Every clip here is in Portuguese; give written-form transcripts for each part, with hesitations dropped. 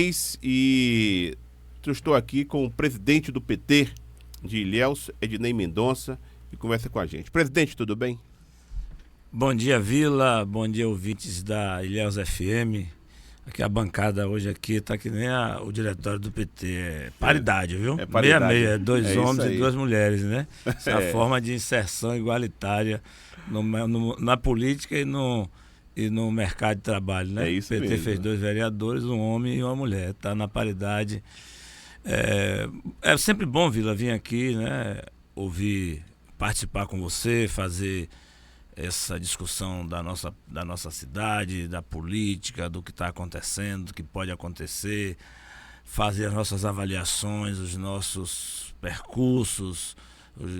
E eu estou aqui com o presidente do PT de Ilhéus, Ednei Mendonça, que conversa com a gente. Presidente, tudo bem? Bom dia, Vila. Bom dia, ouvintes da Ilhéus FM. Aqui a bancada hoje aqui tá que nem o diretório do PT. É paridade, viu? É paridade. Meia, é dois É homens isso e aí. duas mulheres, né? Essa é a É. forma de inserção igualitária na política e no mercado de trabalho, né? É isso o PT mesmo. fez 2 vereadores, um homem e uma mulher. Tá na paridade. É sempre bom, Vila, vir aqui, né? Ouvir, participar com você, fazer essa discussão da nossa cidade, da política, do que está acontecendo, do que pode acontecer, fazer as nossas avaliações, os nossos percursos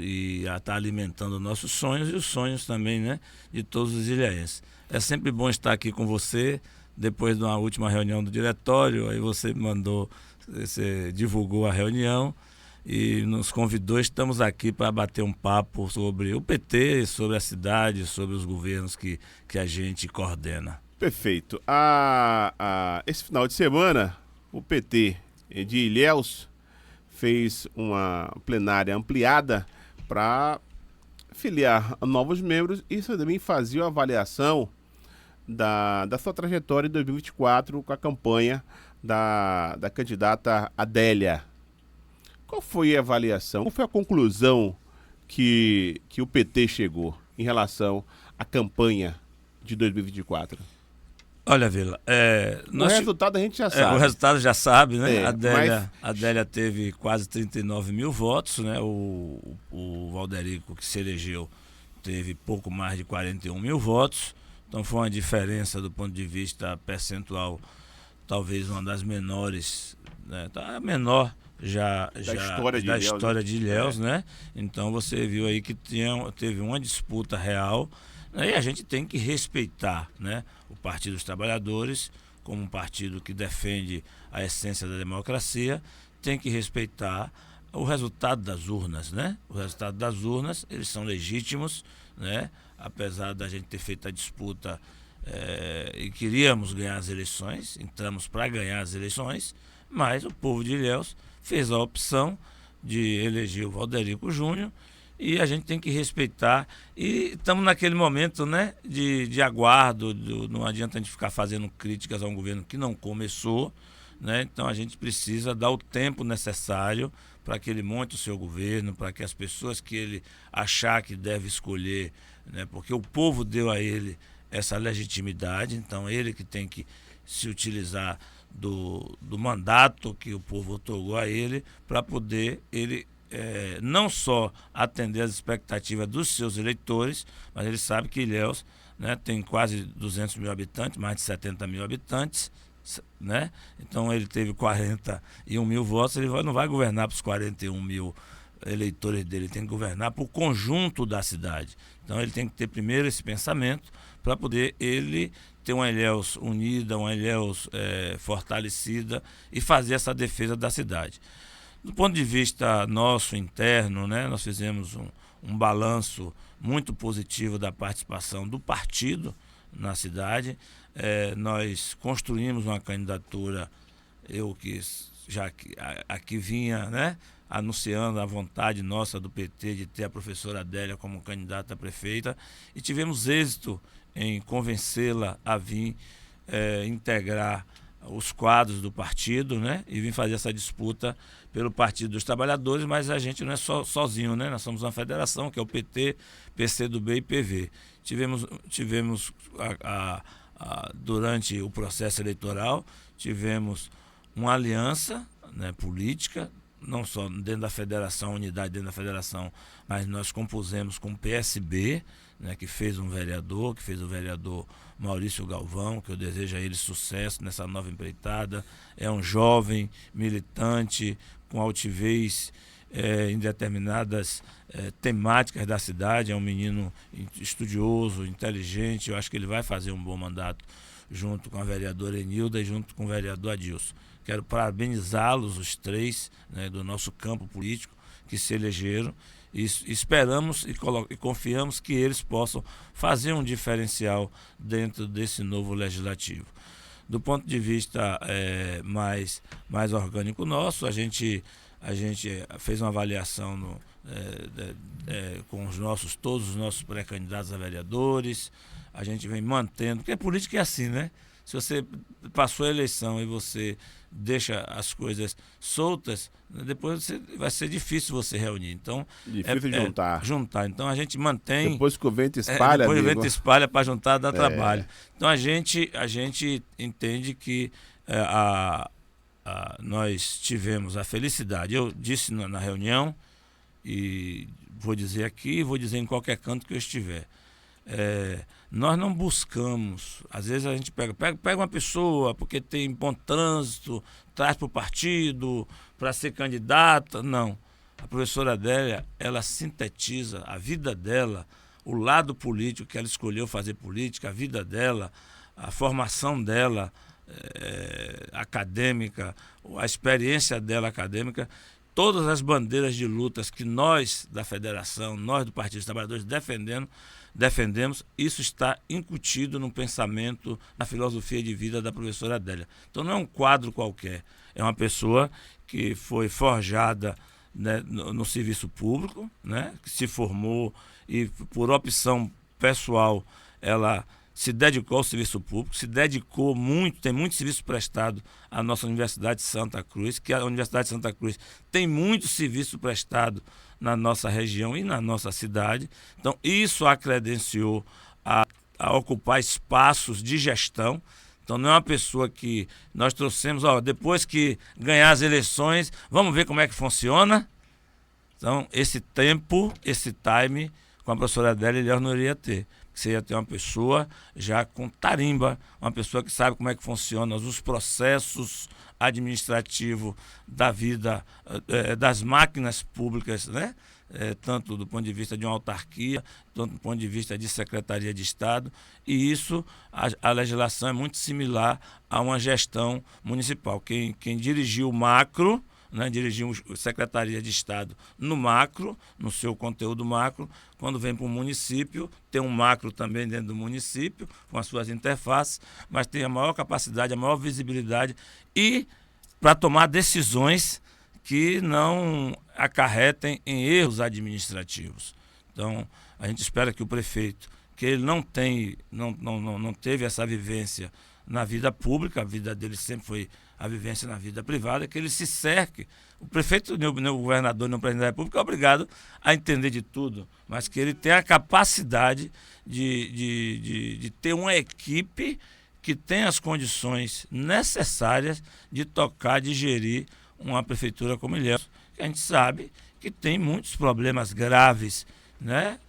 e estar alimentando nossos sonhos e os sonhos também, né, de todos os ilhéenses. É sempre bom estar aqui com você, depois de uma última reunião do diretório, aí você divulgou a reunião e nos convidou. Estamos aqui para bater um papo sobre o PT, sobre a cidade, sobre os governos que a gente coordena. Perfeito. Esse final de semana, o PT de Ilhéus fez uma plenária ampliada para filiar novos membros e também fazia uma avaliação da sua trajetória em 2024 com a campanha da candidata Adélia. Qual foi a avaliação? Qual foi a conclusão que o PT chegou em relação à campanha de 2024? Olha, Vila, O resultado a gente já sabe. O resultado já sabe, né? Mas A Adélia teve quase 39 mil votos, né? O Valderico, que se elegeu, teve pouco mais de 41 mil votos. Então foi uma diferença do ponto de vista percentual, talvez uma das menores, né? Tá menor da história de Ilhéus, né? Então você viu aí que teve uma disputa real, né? E a gente tem que respeitar, né, o Partido dos Trabalhadores como um partido que defende a essência da democracia, tem que respeitar o resultado das urnas, né? O resultado das urnas, eles são legítimos, né? Apesar da gente ter feito a disputa e queríamos ganhar as eleições, entramos para ganhar as eleições, mas o povo de Ilhéus fez a opção de eleger o Valderico Júnior e a gente tem que respeitar. E estamos naquele momento, né, de aguardo, não adianta a gente ficar fazendo críticas a um governo que não começou, né? Então a gente precisa dar o tempo necessário para que ele monte o seu governo, para que as pessoas que ele achar que deve escolher, né, porque o povo deu a ele essa legitimidade, então ele que tem que se utilizar do mandato que o povo otorgou a ele para poder ele não só atender as expectativas dos seus eleitores, mas ele sabe que Ilhéus, né, tem quase 200 mil habitantes, mais de 70 mil habitantes, né? Então ele teve 41 mil votos, ele não vai governar para os 41 mil eleitores dele, ele tem que governar para o conjunto da cidade. Então ele tem que ter primeiro esse pensamento para poder ele ter uma Ilhéus unida, uma Ilhéus fortalecida e fazer essa defesa da cidade. Do ponto de vista nosso interno, né, nós fizemos um balanço muito positivo da participação do partido na cidade. Nós construímos uma candidatura, eu que já aqui vinha, né, anunciando a vontade nossa do PT de ter a professora Adélia como candidata a prefeita, e tivemos êxito em convencê-la a vir integrar os quadros do partido, né, e vir fazer essa disputa pelo Partido dos Trabalhadores, mas a gente não é sozinho, né? Nós somos uma federação, que é o PT, PCdoB e PV. Tivemos durante o processo eleitoral, tivemos uma aliança, né, política, não só dentro da federação, unidade dentro da federação, mas nós compusemos com o PSB, né, que fez o vereador Maurício Galvão, que eu desejo a ele sucesso nessa nova empreitada. É um jovem militante com altivez em determinadas temáticas da cidade, é um menino estudioso, inteligente. Eu acho que ele vai fazer um bom mandato junto com a vereadora Enilda e junto com o vereador Adilson. Quero parabenizá-los, os três, né, do nosso campo político, que se elegeram, e esperamos e confiamos que eles possam fazer um diferencial dentro desse novo legislativo. Do ponto de vista mais orgânico nosso, a gente fez uma avaliação com todos os nossos pré-candidatos a vereadores. A gente vem mantendo, porque a política é assim, né? Se você passou a eleição e você deixa as coisas soltas, depois vai ser difícil você reunir. Então, difícil juntar. Então a gente mantém. Depois que o vento espalha, depois amigo. o vento espalha para juntar dá trabalho. Então a gente entende que nós tivemos a felicidade. Eu disse na reunião, e vou dizer aqui, vou dizer em qualquer canto que eu estiver. Nós não buscamos, às vezes a gente pega uma pessoa porque tem bom trânsito, traz para o partido, para ser candidata. Não. A professora Adélia, ela sintetiza a vida dela, o lado político que ela escolheu fazer política, a vida dela, a formação dela acadêmica, a experiência dela acadêmica. Todas as bandeiras de lutas que nós da federação, nós do Partido dos Trabalhadores defendemos, isso está incutido no pensamento, na filosofia de vida da professora Adélia. Então não é um quadro qualquer, é uma pessoa que foi forjada, né, no serviço público, né, que se formou e por opção pessoal ela se dedicou ao serviço público, se dedicou muito, tem muito serviço prestado à nossa Universidade de Santa Cruz, que a Universidade de Santa Cruz tem muito serviço prestado na nossa região e na nossa cidade. Então, isso a credenciou a ocupar espaços de gestão. Então, não é uma pessoa que nós trouxemos, depois que ganhar as eleições, vamos ver como é que funciona. Então, esse tempo, esse time, com a professora Adélia, ele não iria ter. Você ia ter uma pessoa já com tarimba, uma pessoa que sabe como é que funciona os processos administrativos da vida, das máquinas públicas, né? Tanto do ponto de vista de uma autarquia, tanto do ponto de vista de Secretaria de Estado, e isso, a legislação é muito similar a uma gestão municipal. Quem dirigiu o macro, né, dirigiu a Secretaria de Estado no macro, no seu conteúdo macro, quando vem para o município, tem um macro também dentro do município, com as suas interfaces, mas tem a maior capacidade, a maior visibilidade e para tomar decisões que não acarretem em erros administrativos. Então, a gente espera que o prefeito, que ele não teve essa vivência na vida pública, a vida dele sempre foi a vivência na vida privada, que ele se cerque. O prefeito, o governador, o presidente da República é obrigado a entender de tudo, mas que ele tenha a capacidade de ter uma equipe que tenha as condições necessárias de tocar, de gerir uma prefeitura como Ilhéus, que a gente sabe que tem muitos problemas graves, né,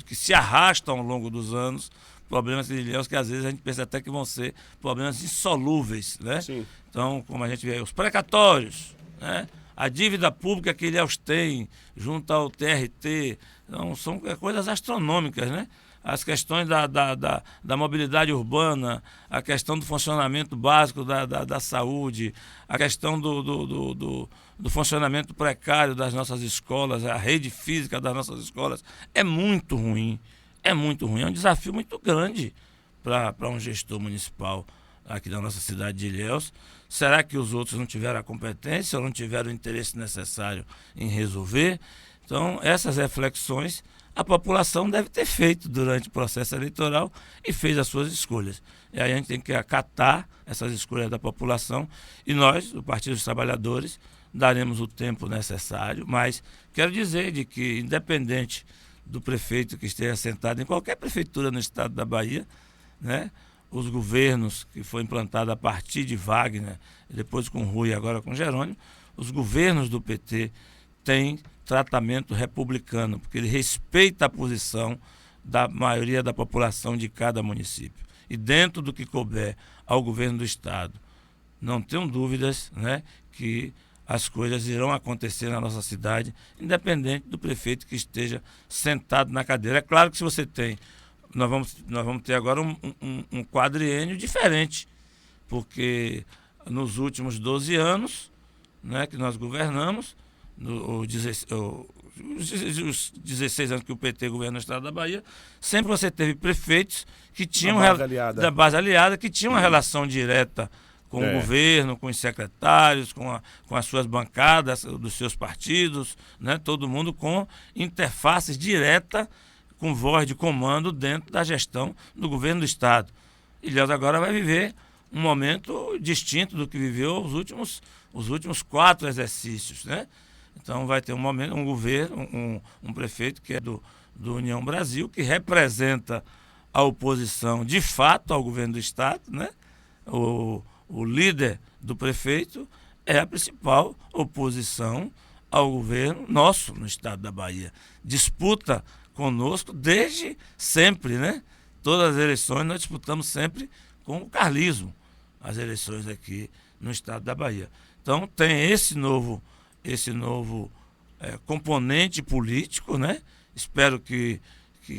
que se arrastam ao longo dos anos, problemas de Ilhéus que às vezes a gente pensa até que vão ser problemas insolúveis, né? Sim. Então, como a gente vê, os precatórios, né? A dívida pública que Ilhéus tem junto ao TRT, então, são coisas astronômicas, né? As questões da mobilidade urbana, a questão do funcionamento básico da saúde, a questão do funcionamento precário das nossas escolas, a rede física das nossas escolas, é muito ruim. É muito ruim, é um desafio muito grande para um gestor municipal aqui da nossa cidade de Ilhéus. Será que os outros não tiveram a competência ou não tiveram o interesse necessário em resolver? Então, essas reflexões a população deve ter feito durante o processo eleitoral e fez as suas escolhas. E aí a gente tem que acatar essas escolhas da população e nós, do Partido dos Trabalhadores, daremos o tempo necessário, mas quero dizer de que, independente do prefeito que esteja sentado em qualquer prefeitura no estado da Bahia, né? Os governos que foi implantado a partir de Wagner, depois com Rui e agora com Jerônimo, os governos do PT têm tratamento republicano, porque ele respeita a posição da maioria da população de cada município. E dentro do que couber ao governo do estado, não tenham dúvidas, né, que as coisas irão acontecer na nossa cidade, independente do prefeito que esteja sentado na cadeira. É claro que se você tem, nós vamos ter agora um quadriênio diferente, porque nos últimos 12 anos, né, que nós governamos, os 16 anos que o PT governa o estado da Bahia, sempre você teve prefeitos que tinham da base aliada, que tinham uma relação direta com o governo, com os secretários, com as suas bancadas, dos seus partidos, né? Todo mundo com interfaces direta, com voz de comando dentro da gestão do governo do estado. Ilhéus agora vai viver um momento distinto do que viveu os últimos 4 exercícios, né? Então vai ter um momento, um governo, um prefeito que é do União Brasil, que representa a oposição de fato ao governo do estado, né? O líder do prefeito é a principal oposição ao governo nosso no estado da Bahia. Disputa conosco desde sempre, né? Todas as eleições nós disputamos sempre com o carlismo, as eleições aqui no estado da Bahia. Então tem esse novo componente político, né? Espero que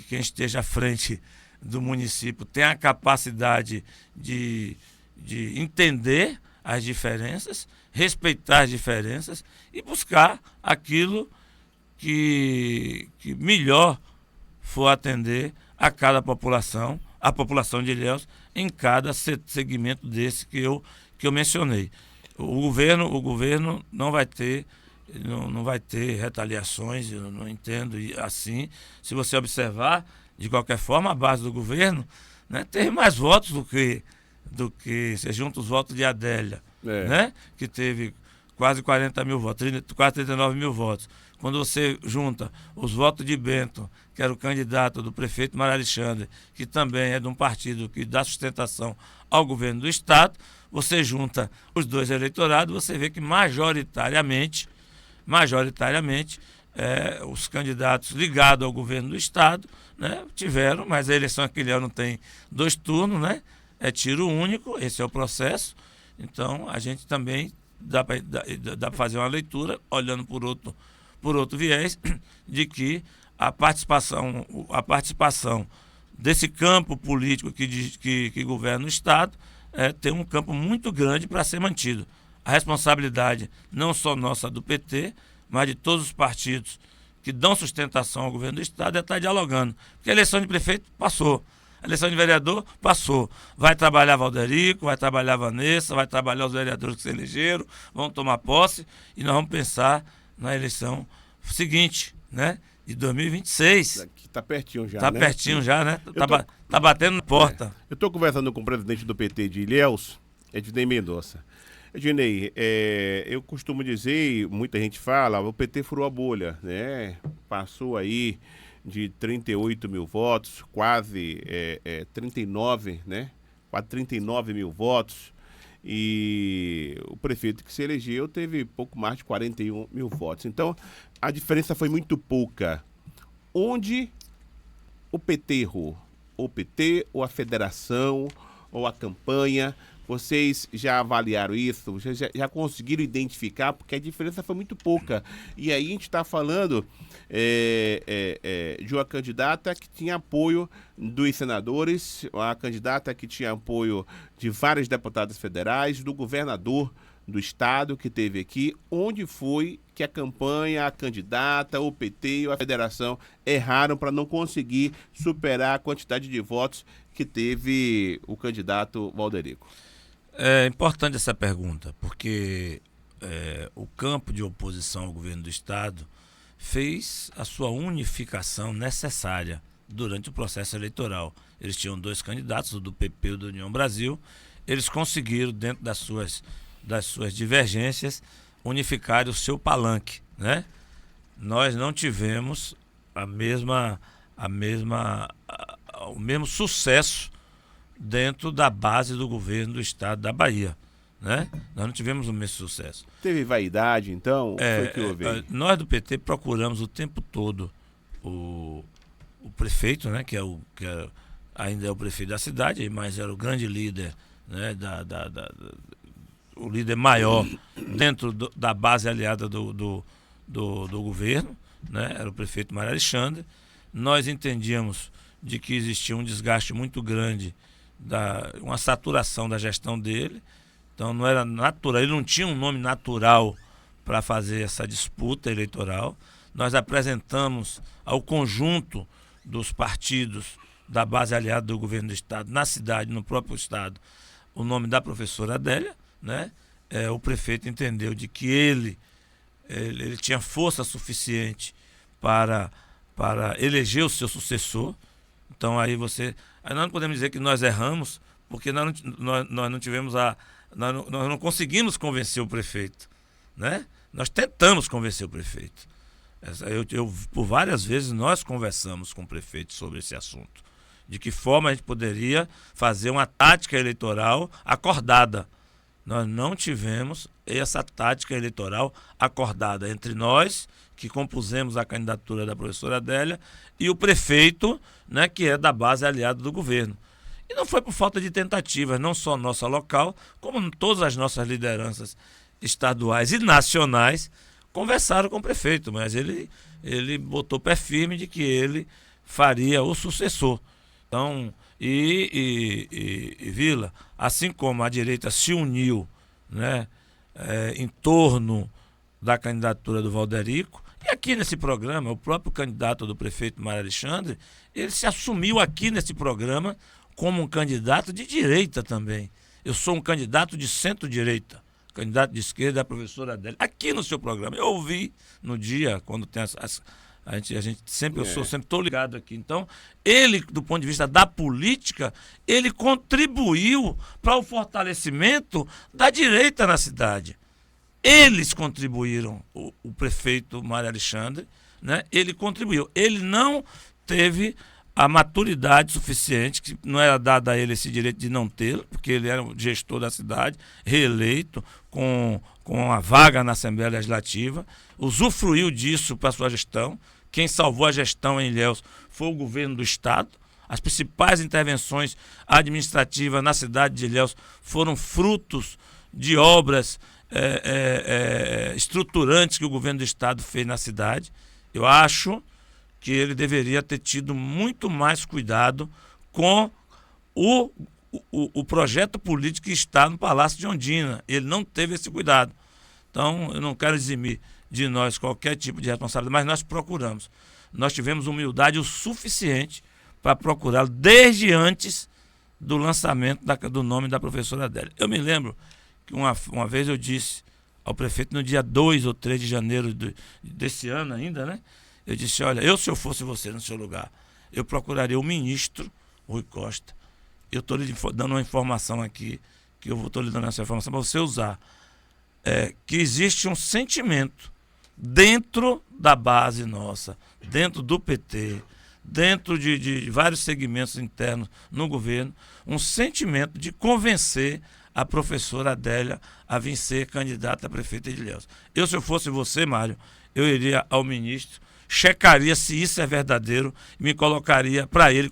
quem esteja à frente do município tenha a capacidade de entender as diferenças, respeitar as diferenças e buscar aquilo que melhor for atender a cada população, a população de Ilhéus, em cada segmento desse que eu mencionei. O governo não vai ter retaliações, eu não entendo assim. Se você observar, de qualquer forma, a base do governo, né, teve mais votos do que você junta os votos de Adélia, né, que teve quase 40 mil votos, quase 39 mil votos. Quando você junta os votos de Bento, que era o candidato do prefeito Mário Alexandre, que também é de um partido que dá sustentação ao governo do estado, você junta os dois eleitorados, você vê que majoritariamente, os candidatos ligados ao governo do estado, né, tiveram, mas a eleição aquele ano tem 2 turnos, né, é tiro único, esse é o processo. Então a gente também dá para fazer uma leitura, olhando por outro viés, de que a participação desse campo político que governa o estado tem um campo muito grande para ser mantido. A responsabilidade não só nossa do PT, mas de todos os partidos que dão sustentação ao governo do estado é estar dialogando. Porque a eleição de prefeito passou, a eleição de vereador passou. Vai trabalhar Valderico, vai trabalhar Vanessa, vai trabalhar os vereadores que se elegeram, vão tomar posse e nós vamos pensar na eleição seguinte, né? De 2026. Que está pertinho já, né? Está pertinho já, né? Tá batendo na porta. Eu estou conversando com o presidente do PT de Ilhéus, Ednei Mendonça. Ednei, eu costumo dizer, muita gente fala, o PT furou a bolha, né? Passou aí de 38 mil votos, quase 39, né? Quase 39 mil votos. E o prefeito que se elegeu teve pouco mais de 41 mil votos. Então, a diferença foi muito pouca. Onde o PT errou? O PT ou a federação ou a campanha? Vocês já avaliaram isso? Vocês já conseguiram identificar? Porque a diferença foi muito pouca. E aí a gente está falando de uma candidata que tinha apoio dos senadores, uma candidata que tinha apoio de vários deputados federais, do governador do estado que teve aqui. Onde foi que a campanha, a candidata, o PT ou a federação erraram para não conseguir superar a quantidade de votos que teve o candidato Valderico? É importante essa pergunta, porque o campo de oposição ao governo do estado fez a sua unificação necessária durante o processo eleitoral. Eles tinham 2 candidatos, o do PP e o do União Brasil. Eles conseguiram, dentro das suas divergências, unificar o seu palanque, né? Nós não tivemos o mesmo sucesso dentro da base do governo do estado da Bahia, né? Nós não tivemos o mesmo sucesso. Teve vaidade, então? Foi que houve? Nós do PT procuramos o tempo todo o prefeito, né? Que ainda é o prefeito da cidade, mas era o grande líder, né? O líder maior dentro da base aliada do governo, né? Era o prefeito Mário Alexandre. Nós entendíamos de que existia um desgaste muito grande, uma saturação da gestão dele. Então não era natural, ele não tinha um nome natural para fazer essa disputa eleitoral. nós apresentamos ao conjunto dos partidos da base aliada do governo do Estado, na cidade, no próprio Estado, o nome da professora Adélia, né? O prefeito entendeu de que ele tinha força suficiente para eleger o seu sucessor. Então aí nós não podemos dizer que nós erramos, porque nós não tivemos nós não conseguimos convencer o prefeito, né? Nós tentamos convencer o prefeito. Por várias vezes nós conversamos com o prefeito sobre esse assunto, de que forma a gente poderia fazer uma tática eleitoral acordada. Nós não tivemos essa tática eleitoral acordada entre nós, que compusemos a candidatura da professora Adélia, e o prefeito, né, que é da base aliada do governo. E não foi por falta de tentativas, não só nossa local, como todas as nossas lideranças estaduais e nacionais conversaram com o prefeito, mas ele botou pé firme de que ele faria o sucessor. Então, Vila, assim como a direita se uniu, né, em torno da candidatura do Valderico, e aqui nesse programa, o próprio candidato do prefeito Mário Alexandre, ele se assumiu aqui nesse programa como um candidato de direita também. Eu sou um candidato de centro-direita, candidato de esquerda, a professora Adélia. Aqui no seu programa, eu ouvi no dia, quando tem a gente sempre, eu sempre estou ligado aqui. Então, ele, do ponto de vista da política, ele contribuiu para o fortalecimento da direita na cidade. Eles contribuíram, o prefeito Mário Alexandre, né? Ele contribuiu. Ele não teve a maturidade suficiente, que não era dada a ele esse direito de não tê-lo, porque ele era o gestor da cidade, reeleito, com a vaga na Assembleia Legislativa, usufruiu disso para a sua gestão. Quem salvou a gestão em Ilhéus foi o governo do Estado. As principais intervenções administrativas na cidade de Ilhéus foram frutos de obras estruturantes que o governo do Estado fez na cidade. Eu acho que ele deveria ter tido muito mais cuidado com o projeto político que está no Palácio de Ondina. Ele não teve esse cuidado. Então, eu não quero eximir de nós qualquer tipo de responsabilidade, mas nós procuramos. Nós tivemos humildade o suficiente para procurá-lo desde antes do lançamento do nome da professora Adélia. Eu me lembro que uma vez eu disse ao prefeito, no dia 2 ou 3 de janeiro desse ano ainda, né? Eu disse, olha, se eu fosse você no seu lugar, eu procuraria o ministro Rui Costa. Eu estou lhe dando uma informação aqui, que eu estou lhe dando essa informação para você usar. Que existe um sentimento dentro da base nossa, dentro do PT, dentro de vários segmentos internos no governo, um sentimento de convencer a professora Adélia a vir ser candidata a prefeita de Ilhéus. Se eu fosse você, Mário, eu iria ao ministro, checaria se isso é verdadeiro e me colocaria para ele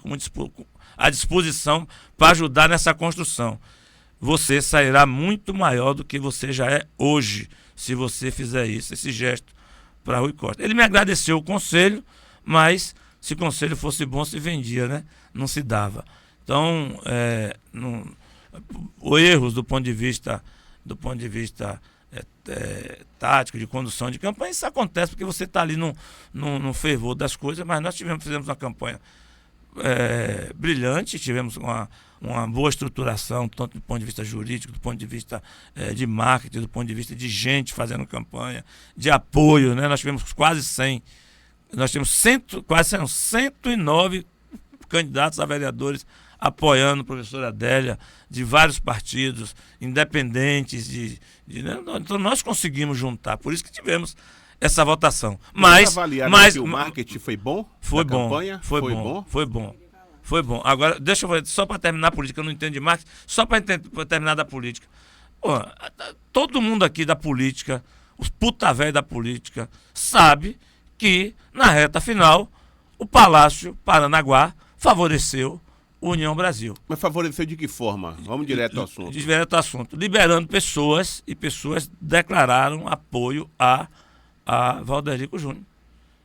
à disposição para ajudar nessa construção. Você sairá muito maior do que você já é hoje, se você fizer isso, esse gesto para Rui Costa. Ele me agradeceu o conselho, mas se o conselho fosse bom, se vendia, né? Não se dava. Então, erros do ponto de vista tático, de condução de campanha, isso acontece porque você está ali no fervor das coisas, mas nós fizemos uma campanha brilhante, tivemos uma boa estruturação, tanto do ponto de vista jurídico, do ponto de vista de marketing, do ponto de vista de gente fazendo campanha, de apoio, né? Nós tivemos quase 100, nós temos 109 candidatos a vereadores apoiando a professora Adélia, de vários partidos, independentes, né? Então nós conseguimos juntar, por isso que tivemos essa votação. Mas que o marketing foi bom? Foi bom. Foi bom. Agora, deixa eu falar, só para terminar a política, eu não entendo de marketing, só para terminar da política. Pô, todo mundo aqui da política, os puta velho da política, sabe que, na reta final, o Palácio Paranaguá favoreceu União Brasil. Mas favoreceu de que forma? Vamos direto ao assunto. Direto ao assunto. Liberando pessoas, e pessoas declararam apoio a Valderico Júnior.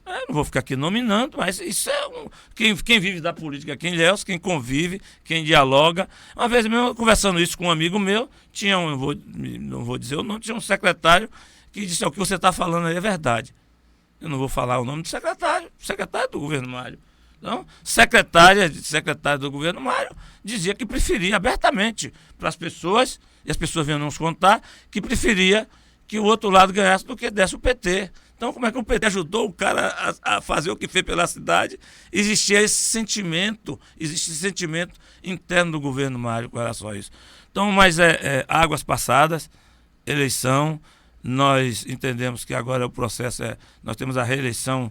Não vou ficar aqui nominando, mas isso quem vive da política aqui em Ilhéus, quem convive, quem dialoga. Uma vez mesmo, conversando isso com um amigo meu, não vou dizer o nome, tinha um secretário que disse, o que você está falando aí é verdade. eu não vou falar o nome do secretário do governo Mário. Então, secretária do governo Mário dizia que preferia abertamente para as pessoas, e as pessoas vinham nos contar, que preferia que o outro lado ganhasse do que desse o PT. Então, como é que o PT ajudou o cara a fazer o que fez pela cidade? Existe esse sentimento interno do governo Mário com relação a isso. Então, mas águas passadas, eleição, nós entendemos que agora o processo nós temos a reeleição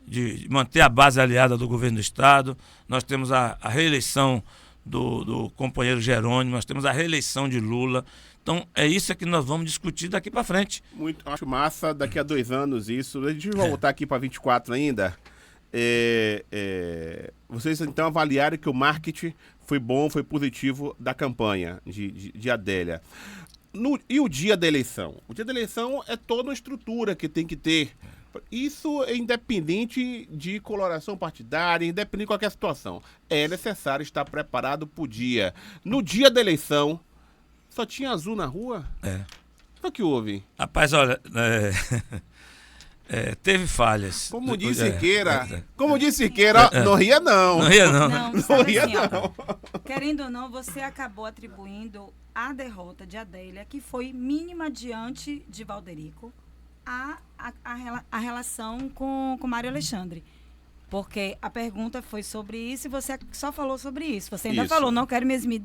de manter a base aliada do governo do Estado, nós temos a reeleição do companheiro Jerônimo, nós temos a reeleição de Lula. Então, é isso que nós vamos discutir daqui para frente. Muito, acho massa, daqui a 2 anos isso. A gente vai voltar aqui para 24 ainda. Vocês então avaliaram que o marketing foi bom, foi positivo da campanha de Adélia. E o dia da eleição? O dia da eleição é toda uma estrutura que tem que ter. Isso é independente de coloração partidária, independente de qualquer situação. É necessário estar preparado para o dia. No dia da eleição, só tinha azul na rua? O que houve? Rapaz, olha, teve falhas. Como disse Siqueira, não ria não. Não ria não. Não ria não. Querendo ou não, você acabou atribuindo a derrota de Adélia, que foi mínima diante de Valderico, a relação com Mário Alexandre. Porque a pergunta foi sobre isso e você só falou sobre isso. Você ainda falou, não quero me eximir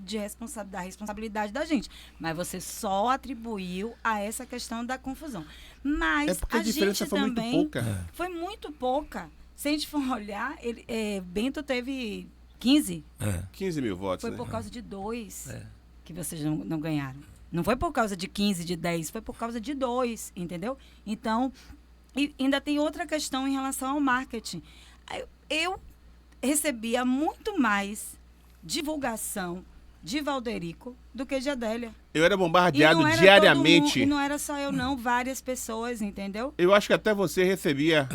da responsabilidade da gente. Mas você só atribuiu a essa questão da confusão. Mas porque a diferença foi também muito pouca. Foi muito pouca. Se a gente for olhar, Bento teve 15. 15 mil votos, Foi por causa de 2 que vocês não ganharam. Não foi por causa de 15, de 10, foi por causa de 2, entendeu? Então, e ainda tem outra questão em relação ao marketing. Eu recebia muito mais divulgação de Valderico do que de Adélia. Eu era bombardeado diariamente. E não era só eu, não. Várias pessoas, entendeu? Eu acho que até você recebia.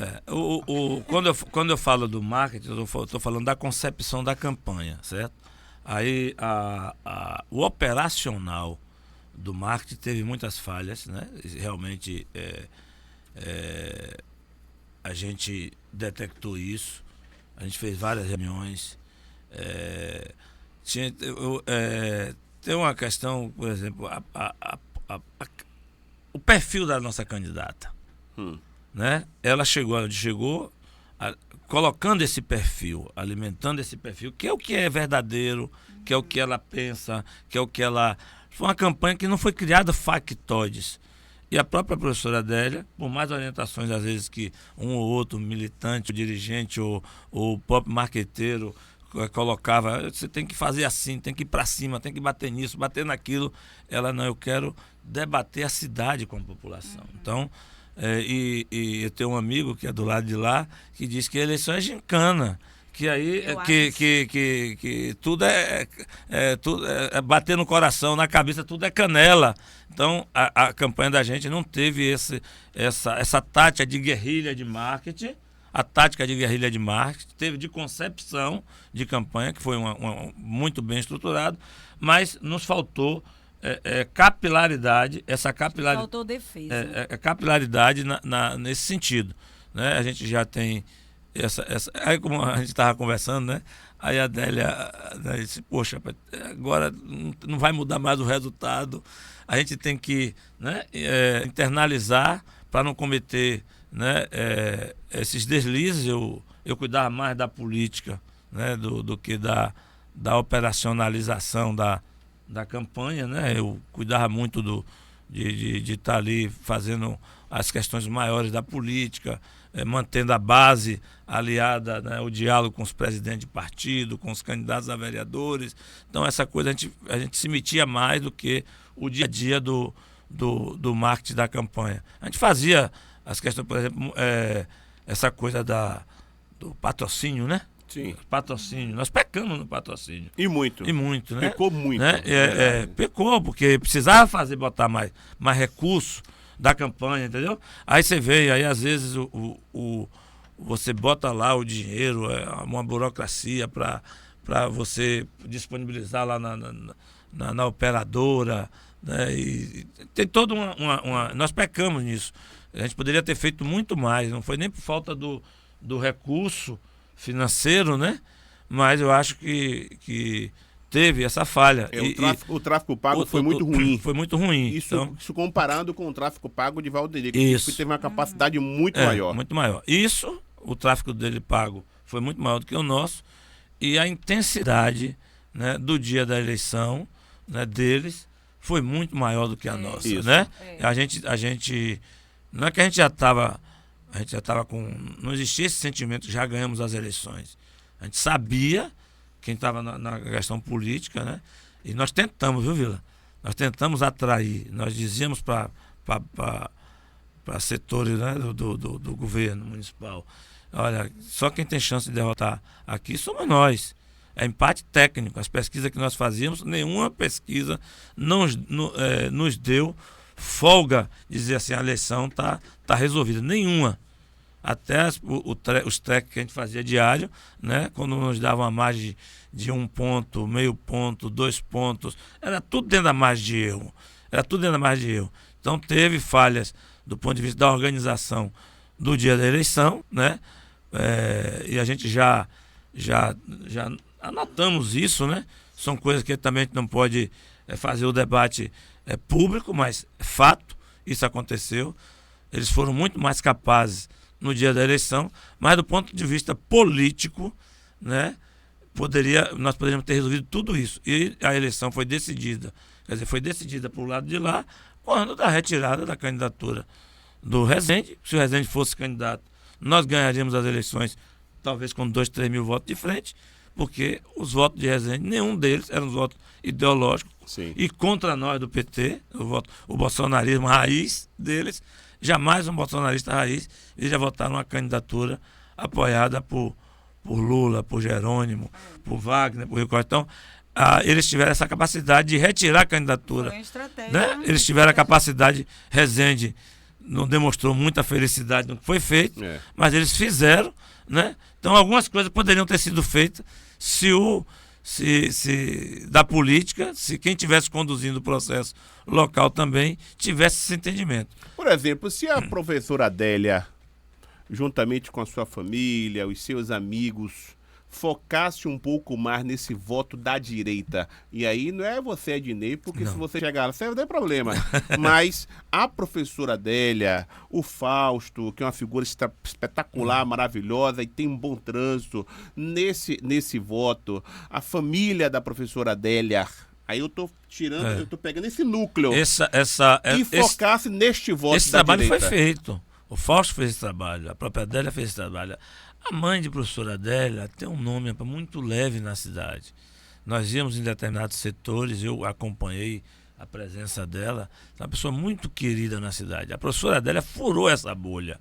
Quando eu falo do marketing, eu estou falando da concepção da campanha, certo? Aí o operacional do marketing teve muitas falhas, né? Realmente a gente detectou isso, a gente fez várias reuniões. Tem uma questão, por exemplo, o perfil da nossa candidata, né? Ela chegou colocando esse perfil, alimentando esse perfil, que é o que é verdadeiro, que é o que ela pensa, que é o que ela... Foi uma campanha que não foi criada factoides. E a própria professora Adélia, por mais orientações, às vezes, que um ou outro militante, ou dirigente, ou o próprio marqueteiro colocava, você tem que fazer assim, tem que ir para cima, tem que bater nisso, bater naquilo. Ela não, eu quero debater a cidade com a população. Então, eu tenho um amigo que é do lado de lá, que diz que a eleição é gincana. Que aí que tudo tudo é bater no coração, na cabeça, tudo é canela. Então a campanha da gente não teve essa tática de guerrilha de marketing. A tática de guerrilha de marketing teve de concepção de campanha, que foi muito bem estruturado, mas nos faltou capilaridade, faltou defesa. Capilaridade nesse sentido, né? A gente já tem aí, como a gente estava conversando, né? Aí a Adélia disse, poxa, agora não vai mudar mais o resultado, a gente tem que, né, internalizar para não cometer, né, esses deslizes. Eu cuidava mais da política, né, do que da operacionalização da campanha, né? Eu cuidava muito de estar ali fazendo as questões maiores da política, mantendo a base aliada, né, o diálogo com os presidentes de partido, com os candidatos a vereadores. Então essa coisa a gente se metia mais do que o dia a dia do marketing da campanha. A gente fazia as questões, por exemplo, essa coisa do patrocínio, né? Sim. Patrocínio. Nós pecamos no patrocínio. E muito, né? Pecou muito. Né? Pecou, porque precisava botar mais recurso da campanha, entendeu? Aí você vê, aí às vezes você bota lá o dinheiro, uma burocracia para você disponibilizar lá na operadora, né? E tem toda nós pecamos nisso. A gente poderia ter feito muito mais, não foi nem por falta do recurso financeiro, né? Mas eu acho que teve essa falha. O tráfico pago foi muito ruim. Foi muito ruim. Isso comparando com o tráfico pago de Valderico, isso, que teve uma capacidade muito maior. Muito maior. Isso, o tráfico dele pago foi muito maior do que o nosso, e a intensidade, né, do dia da eleição, né, deles foi muito maior do que a nossa. Isso. Né? A gente não é que a gente já estava com... Não existia esse sentimento que já ganhamos as eleições. A gente sabia quem estava na questão política, né? E nós tentamos, viu, Vila? Nós tentamos atrair, nós dizíamos para setores, né, do governo municipal: olha, só quem tem chance de derrotar aqui somos nós. É empate técnico. As pesquisas que nós fazíamos, nenhuma pesquisa nos deu folga de dizer assim, a eleição tá resolvida. Nenhuma. Até os treques que a gente fazia diário, né, quando nos davam uma margem de 1 ponto, meio ponto, 2 pontos, era tudo dentro da margem de erro. Então teve falhas do ponto de vista da organização do dia da eleição, né? E a gente já anotamos isso, né? São coisas que também a gente não pode fazer o debate público, mas é fato, isso aconteceu. Eles foram muito mais capazes no dia da eleição, mas do ponto de vista político, né, nós poderíamos ter resolvido tudo isso. E a eleição foi decidida, quer dizer, foi decidida para o lado de lá, quando da retirada da candidatura do Rezende. Se o Rezende fosse candidato, nós ganharíamos as eleições, talvez com 2, 3 mil votos de frente, porque os votos de Rezende, nenhum deles eram os votos ideológicos. Sim. E contra nós do PT, o bolsonarismo raiz deles. Jamais um bolsonarista raiz iria votar numa candidatura apoiada por Lula, por Jerônimo, por Wagner, por Rio Costa. Então, eles tiveram essa capacidade de retirar a candidatura. Foi uma estratégia, né? Eles tiveram a capacidade. Rezende não demonstrou muita felicidade no que foi feito, mas eles fizeram, né? Então, algumas coisas poderiam ter sido feitas da política, se quem estivesse conduzindo o processo local também tivesse esse entendimento. Por exemplo, se a professora Adélia, juntamente com a sua família, os seus amigos, focasse um pouco mais nesse voto da direita, e aí não é você, Ednei, porque não. Se você chegar lá, você não tem problema, mas a professora Adélia, o Fausto, que é uma figura espetacular, maravilhosa e tem um bom trânsito, nesse voto, a família da professora Adélia, aí eu tô tirando, eu tô pegando esse núcleo e focasse neste voto esse da trabalho direita. Foi feito. O Fausto fez esse trabalho, a própria Adélia fez esse trabalho. A mãe de professora Adélia tem um nome muito leve na cidade. Nós íamos em determinados setores, eu acompanhei a presença dela, é uma pessoa muito querida na cidade. A professora Adélia furou essa bolha.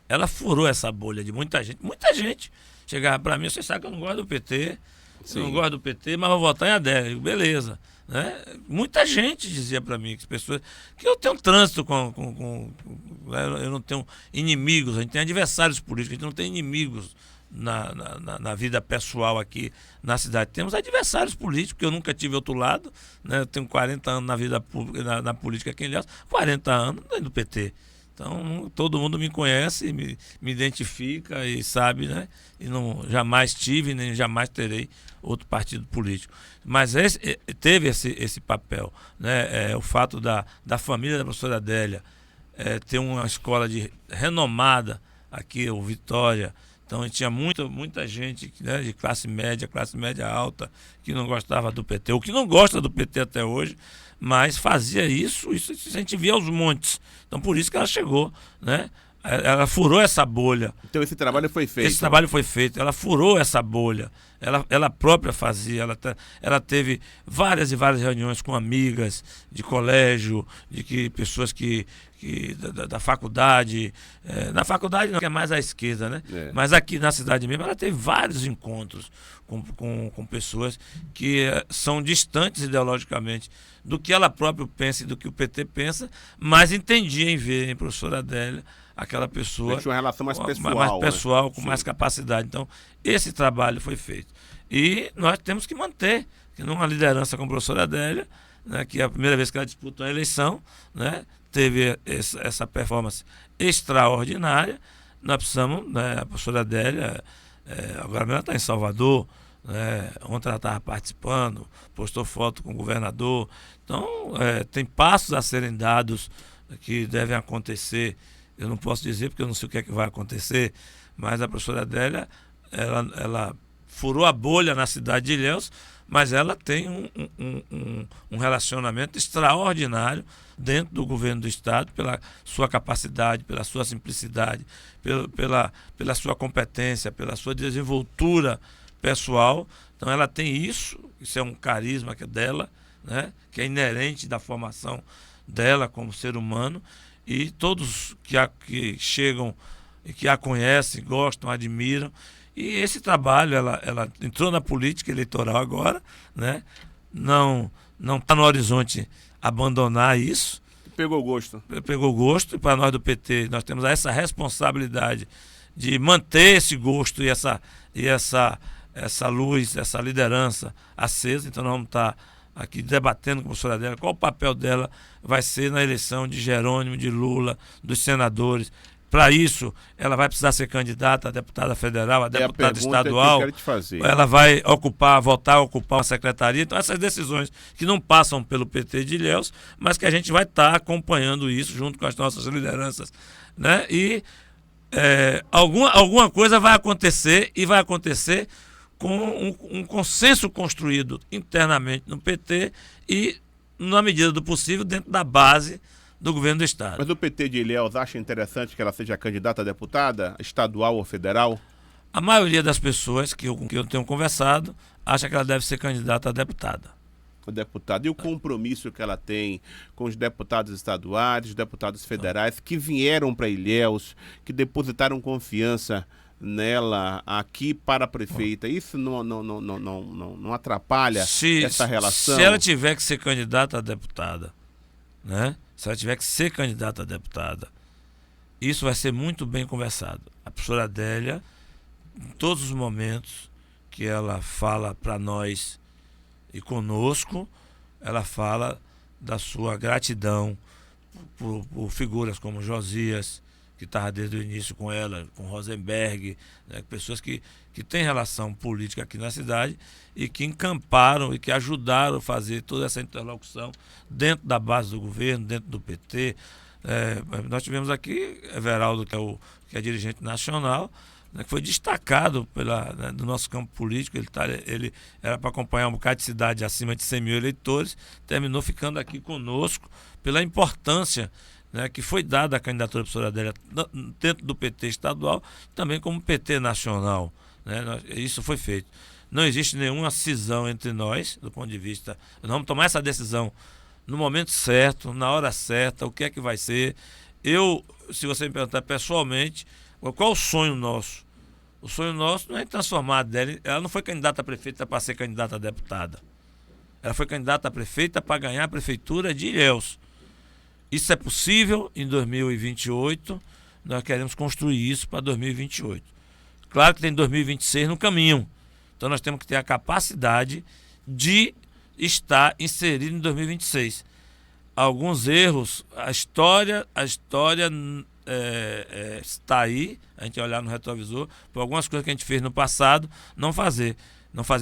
Ela furou essa bolha de muita gente. Muita gente chegava para mim: você sabe que eu não gosto do PT, eu não gosto do PT, mas vou votar em Adélia. Eu digo, beleza. Né? Muita gente dizia para mim, que eu tenho trânsito eu não tenho inimigos, a gente tem adversários políticos, a gente não tem inimigos na vida pessoal aqui na cidade. Temos adversários políticos, que eu nunca tive outro lado, né? Eu tenho 40 anos na vida pública, na política aqui em Ilhéus, 40 anos do PT. Então, todo mundo me conhece, me identifica e sabe, né? E jamais tive, nem jamais terei outro partido político. Mas teve esse papel, né? O fato da família da professora Adélia ter uma escola renomada aqui, o Vitória. Então, tinha muita gente, né, de classe média alta, que não gostava do PT, ou que não gosta do PT até hoje, mas fazia isso a gente via aos montes. Então, por isso que ela chegou, né? Ela furou essa bolha. Então esse trabalho foi feito. Esse trabalho foi feito. Ela furou essa bolha. Ela própria fazia. Ela teve várias e várias reuniões com amigas de colégio, pessoas da faculdade. Na faculdade não, que é mais à esquerda, né? Mas aqui na cidade mesmo, ela teve vários encontros com pessoas que são distantes ideologicamente do que ela própria pensa e do que o PT pensa, mas entendia em ver em professora Adélia aquela pessoa tinha uma relação mais pessoal, com mais capacidade. Então, esse trabalho foi feito. E nós temos que manter, que numa liderança com a professora Adélia, né, que é a primeira vez que ela disputa a eleição, né, teve essa performance extraordinária. Nós precisamos, né, a professora Adélia, agora ela está em Salvador, né, ontem ela estava participando, postou foto com o governador. Então, tem passos a serem dados que devem acontecer. Eu não posso dizer porque eu não sei o que é que vai acontecer, mas a professora Adélia, ela furou a bolha na cidade de Ilhéus, mas ela tem um relacionamento extraordinário dentro do governo do estado, pela sua capacidade, pela sua simplicidade, pela sua competência, pela sua desenvoltura pessoal. Então ela tem isso é um carisma que é dela, né, que é inerente da formação dela como ser humano, e todos que chegam e que a conhecem, gostam, admiram. E esse trabalho, ela entrou na política eleitoral agora, né? Não está no horizonte abandonar isso. Pegou gosto. Pegou gosto, e para nós do PT, nós temos essa responsabilidade de manter esse gosto e essa luz, essa liderança acesa. Então nós vamos estar aqui debatendo com a professora Adélia qual o papel dela vai ser na eleição de Jerônimo, de Lula, dos senadores. Para isso, ela vai precisar ser candidata a deputada federal, a deputada estadual. Que eu quero te fazer. Ela vai voltar a ocupar uma secretaria. Então, essas decisões que não passam pelo PT de Ilhéus, mas que a gente vai estar acompanhando isso junto com as nossas lideranças, né? E alguma coisa vai acontecer, e vai acontecer com um consenso construído internamente no PT e, na medida do possível, dentro da base do governo do estado. Mas o PT de Ilhéus acha interessante que ela seja candidata a deputada, estadual ou federal? A maioria das pessoas com que eu tenho conversado acha que ela deve ser candidata a deputada. E o compromisso que ela tem com os deputados estaduais, os deputados federais que vieram para Ilhéus, que depositaram confiança nela aqui para a prefeita, isso não atrapalha essa relação? Se ela tiver que ser candidata a deputada, né? Se ela tiver que ser candidata a deputada, isso vai ser muito bem conversado. A professora Adélia, em todos os momentos que ela fala para nós e conosco, ela fala da sua gratidão por figuras como Josias, que estava desde o início com ela, com Rosenberg, né, pessoas que têm relação política aqui na cidade e que encamparam e que ajudaram a fazer toda essa interlocução dentro da base do governo, dentro do PT. Nós tivemos aqui Everaldo, que é dirigente nacional, né, que foi destacado do nosso campo político. Ele era para acompanhar um bocado de cidade acima de 100 mil eleitores, terminou ficando aqui conosco pela importância, né, que foi dada à candidatura da professora Adélia dentro do PT estadual, também como PT nacional, né, isso foi feito. Não existe nenhuma cisão entre nós, do ponto de vista... Nós vamos tomar essa decisão no momento certo, na hora certa, o que é que vai ser. Se você me perguntar pessoalmente, qual o sonho nosso? O sonho nosso não é transformar a Adélia. Ela não foi candidata a prefeita para ser candidata a deputada. Ela foi candidata a prefeita para ganhar a prefeitura de Ilhéus. Isso é possível em 2028, nós queremos construir isso para 2028. Claro que tem 2026 no caminho, então nós temos que ter a capacidade de estar inserido em 2026. Alguns erros, a história está aí, a gente olhar no retrovisor, por algumas coisas que a gente fez no passado, não fazer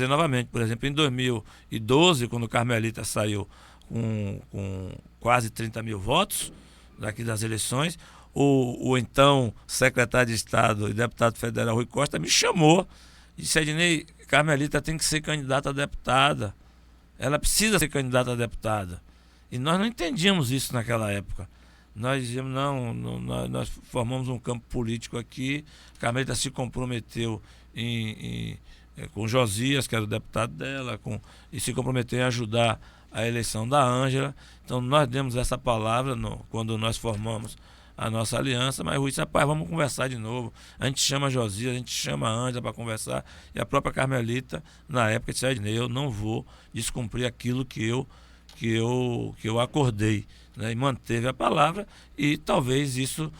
novamente. Por exemplo, em 2012, quando o Carmelita saiu com quase 30 mil votos daqui das eleições, o então secretário de Estado e deputado federal Rui Costa me chamou e disse: Ednei, Carmelita tem que ser candidata a deputada, ela precisa ser candidata a deputada. E nós não entendíamos isso naquela época. Nós dizíamos, nós formamos um campo político aqui, Carmelita se comprometeu com Josias, que era o deputado dela, e se comprometeu em ajudar a eleição da Ângela. Então nós demos essa palavra quando nós formamos a nossa aliança, mas Rui disse: rapaz, vamos conversar de novo. A gente chama a Josias, a gente chama a Ângela para conversar, e a própria Carmelita, na época, disse: Ednei, eu não vou descumprir aquilo que eu acordei, né? E manteve a palavra, e talvez isso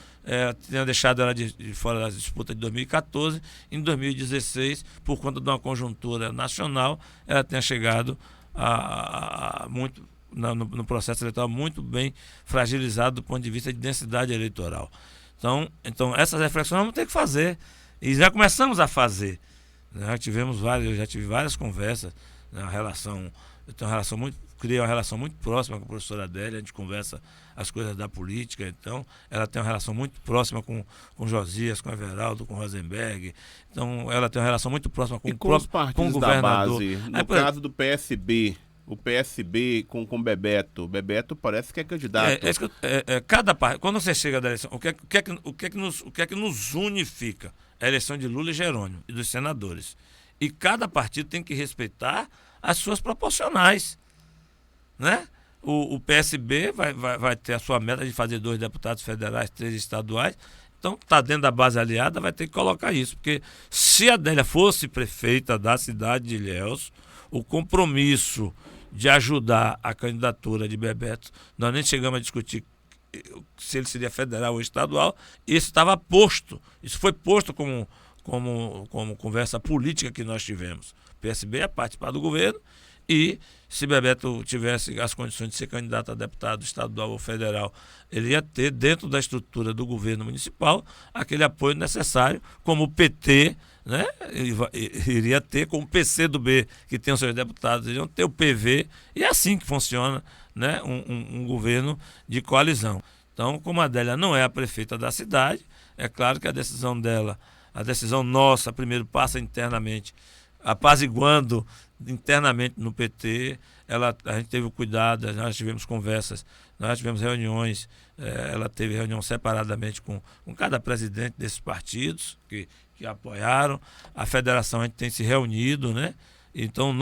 tenha deixado ela de fora da disputa de 2014. Em 2016, por conta de uma conjuntura nacional, ela tenha chegado no processo eleitoral muito bem fragilizado do ponto de vista de densidade eleitoral. Então essas reflexões vamos ter que fazer. E já começamos a fazer. Né? Eu já tive várias conversas, né? Criei uma relação muito próxima com a professora Adélia, a gente conversa as coisas da política, então ela tem uma relação muito próxima com Josias, com Everaldo, com Rosenberg, então ela tem uma relação muito próxima com os partidos com o governador. Da base, no caso do PSB, o PSB com Bebeto parece que é candidato. Cada parte, quando você chega da eleição, o que é que nos unifica? A eleição de Lula e Jerônimo, e dos senadores. E cada partido tem que respeitar as suas proporcionais. Né? O PSB vai ter a sua meta de fazer 2 deputados federais, 3 estaduais. Então, está dentro da base aliada, vai ter que colocar isso. Porque se a Adélia fosse prefeita da cidade de Ilhéus, o compromisso de ajudar a candidatura de Bebeto, nós nem chegamos a discutir se ele seria federal ou estadual, isso estava posto. Isso foi posto como conversa política que nós tivemos. O PSB ia participar do governo e, se Bebeto tivesse as condições de ser candidato a deputado estadual ou federal, ele ia ter, dentro da estrutura do governo municipal, aquele apoio necessário, como o PT, né, iria ter, como o PCdoB, que tem os seus deputados, iriam ter o PV, e é assim que funciona, né, um governo de coalizão. Então, como a Adélia não é a prefeita da cidade, é claro que a decisão dela, a decisão nossa, primeiro passa internamente, apaziguando internamente no PT. A gente teve o cuidado, nós tivemos conversas, nós tivemos reuniões, ela teve reunião separadamente com cada presidente desses partidos que apoiaram. A federação, a gente tem se reunido, né? Então,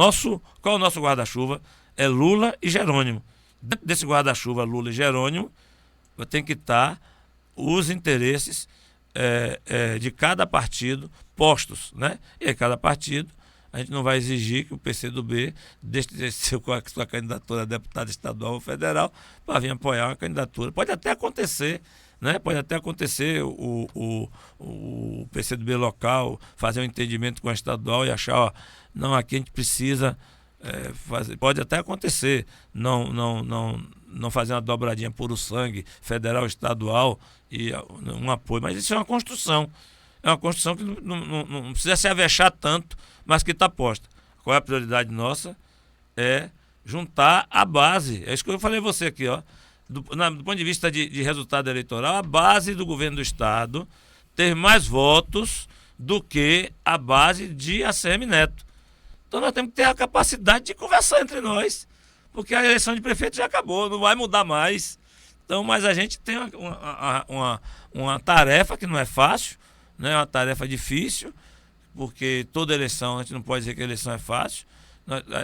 qual é o nosso guarda-chuva? É Lula e Jerônimo. Dentro desse guarda-chuva Lula e Jerônimo tem que estar os interesses de cada partido postos, né? E aí cada partido, a gente não vai exigir que o PCdoB deixe de ser com a sua candidatura a deputado estadual ou federal para vir apoiar uma candidatura. Pode até acontecer, né? Pode até acontecer o PCdoB local fazer um entendimento com a estadual e achar, ó, não, aqui a gente precisa fazer. Pode até acontecer, não fazer uma dobradinha por o sangue, federal, estadual e um apoio. Mas isso é uma construção. É uma construção que não precisa se avexar tanto, mas que está posta. Qual é a prioridade nossa? É juntar a base. É isso que eu falei a você aqui, ó. Do ponto de vista de resultado eleitoral, a base do governo do Estado teve mais votos do que a base de ACM Neto. Então nós temos que ter a capacidade de conversar entre nós, porque a eleição de prefeito já acabou, não vai mudar mais. Então, mas a gente tem uma tarefa que não é fácil, né? Uma tarefa difícil, porque toda eleição, a gente não pode dizer que a eleição é fácil.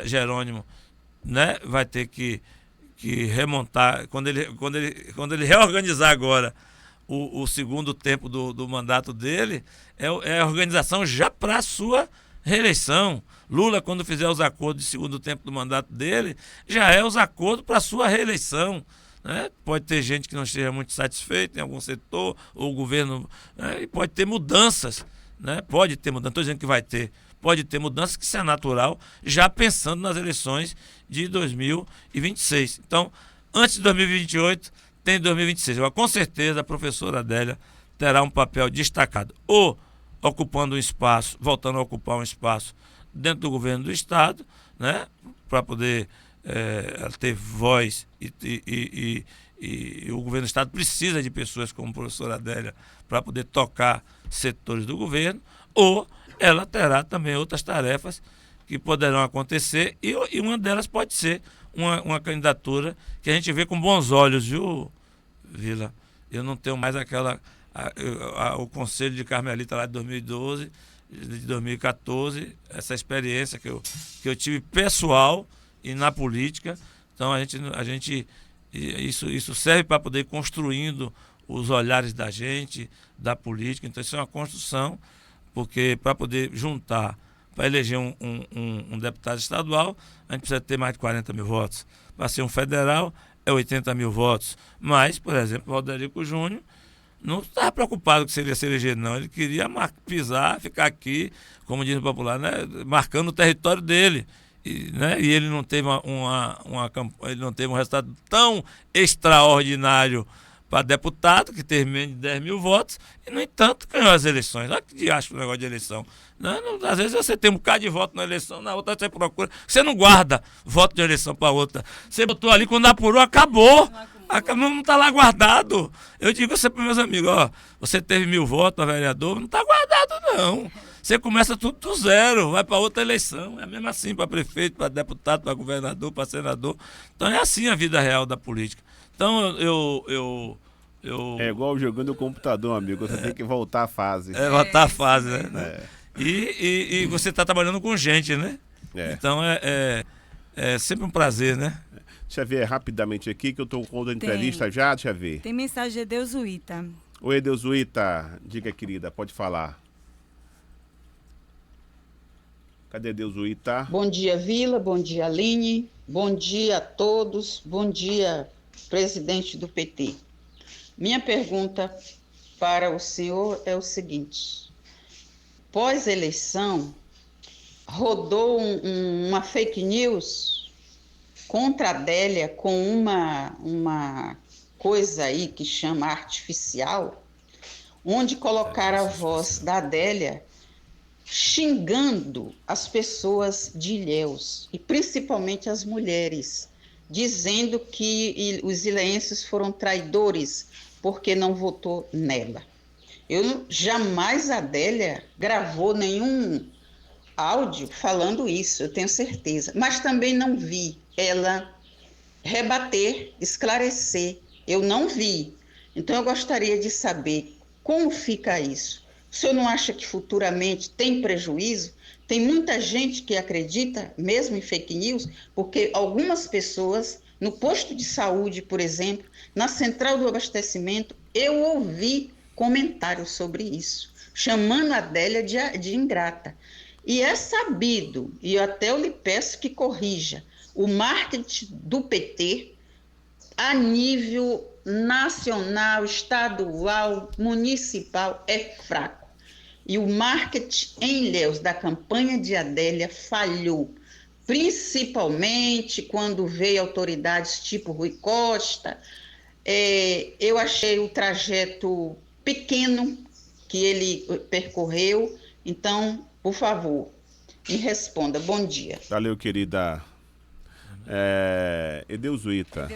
Jerônimo, né, vai ter que remontar, quando ele reorganizar agora o segundo tempo do mandato dele, é a organização já para a sua reeleição. Lula, quando fizer os acordos de segundo tempo do mandato dele, já é os acordos para a sua reeleição. Né? Pode ter gente que não esteja muito satisfeita em algum setor, ou o governo, né? E pode ter mudanças, né? Pode ter mudanças, não estou dizendo que vai ter, pode ter mudanças, que isso é natural, já pensando nas eleições de 2026. Então, antes de 2028, tem 2026. Agora, com certeza, a professora Adélia terá um papel destacado, ou ocupando um espaço, voltando a ocupar um espaço dentro do governo do Estado, né? Para poder ter voz e o governo do Estado precisa de pessoas como a professora Adélia para poder tocar setores do governo, ou ela terá também outras tarefas que poderão acontecer e uma delas pode ser uma candidatura que a gente vê com bons olhos, viu, Vila? Eu não tenho mais o Conselho de Carmelita lá de 2012, de 2014, essa experiência que eu tive pessoal e na política. Então isso serve para poder ir construindo os olhares da gente, da política. Então isso é uma construção, porque para poder juntar, para eleger um deputado estadual, a gente precisa ter mais de 40 mil votos. Para ser um federal, é 80 mil votos. Mas, por exemplo, o Valderico Júnior não estava preocupado que seria se eleger, não. Ele queria pisar, ficar aqui, como diz o popular, né, marcando o território dele. E ele não teve ele não teve um resultado tão extraordinário para deputado, que teve menos de 10 mil votos, e, no entanto, ganhou as eleições. Olha que diacho o negócio de eleição. Às vezes você tem um bocado de voto na eleição, na outra você procura. Você não guarda voto de eleição para outra. Você botou ali, quando apurou, acabou. Não está lá guardado. Eu digo assim para meus amigos, ó, você teve 1000 votos para vereador, não está guardado, não. Você começa tudo do zero, vai para outra eleição. É mesmo assim para prefeito, para deputado, para governador, para senador. Então é assim a vida real da política. Então eu É igual jogando o computador, amigo. Você tem que voltar à fase. Voltar à fase, né? E você está trabalhando com gente, né? Então é sempre um prazer, né? Deixa eu ver rapidamente aqui, que eu estou com outra entrevista já, deixa eu ver. Tem mensagem de Edeusuíta. Oi, Edeusuíta. Diga, querida, pode falar. Cadê Edeusuíta? Bom dia, Vila. Bom dia, Aline. Bom dia a todos. Bom dia, presidente do PT. Minha pergunta para o senhor é o seguinte. Pós-eleição, rodou uma fake news contra a Adélia com uma coisa aí que chama artificial, onde colocaram a voz da Adélia xingando as pessoas de Ilhéus, e principalmente as mulheres, dizendo que os ilhéenses foram traidores porque não votou nela. Jamais a Adélia gravou nenhum áudio falando isso, eu tenho certeza, mas também não vi ela rebater, esclarecer, eu não vi. Então eu gostaria de saber como fica isso. O senhor não acha que futuramente tem prejuízo? Tem muita gente que acredita mesmo em fake news, porque algumas pessoas, no posto de saúde, por exemplo, na central do abastecimento, eu ouvi comentários sobre isso, chamando a Adélia de ingrata. E é sabido, e até eu lhe peço que corrija, o marketing do PT, a nível nacional, estadual, municipal, é fraco. E o marketing em Ilhéus da campanha de Adélia falhou, principalmente quando veio autoridades tipo Rui Costa. Eu achei o trajeto pequeno que ele percorreu. Então, por favor, me responda. Bom dia. Valeu, querida. Edeusuíta.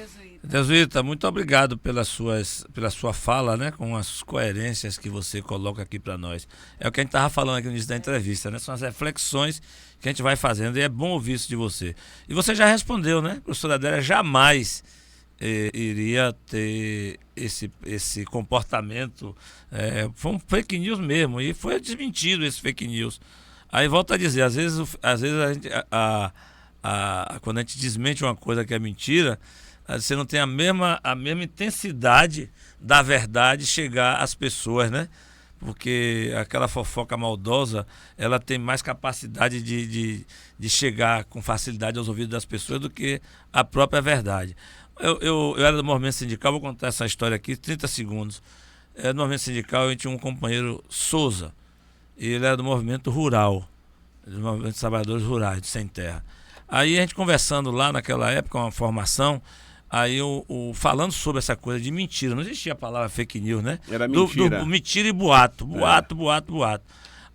Edeusuíta, muito obrigado pela sua fala, né, com as coerências que você coloca aqui para nós. É o que a gente estava falando aqui no início da entrevista, né? São as reflexões que a gente vai fazendo, e é bom ouvir isso de você. E você já respondeu, né? A professora Adélia jamais iria ter esse comportamento. Foi um fake news mesmo, e foi desmentido esse fake news. Aí volto a dizer, às vezes a gente, quando a gente desmente uma coisa que é mentira, você não tem a mesma intensidade da verdade chegar às pessoas, né? Porque aquela fofoca maldosa, ela tem mais capacidade de chegar com facilidade aos ouvidos das pessoas do que a própria verdade. Eu era do movimento sindical, vou contar essa história aqui, 30 segundos. No movimento sindical, a gente tinha um companheiro, Souza, e ele era do movimento rural, do movimento de trabalhadores rurais, de sem terra. Aí a gente conversando lá naquela época, uma formação, aí falando sobre essa coisa de mentira, não existia a palavra fake news, né? Era mentira. Mentira e boato.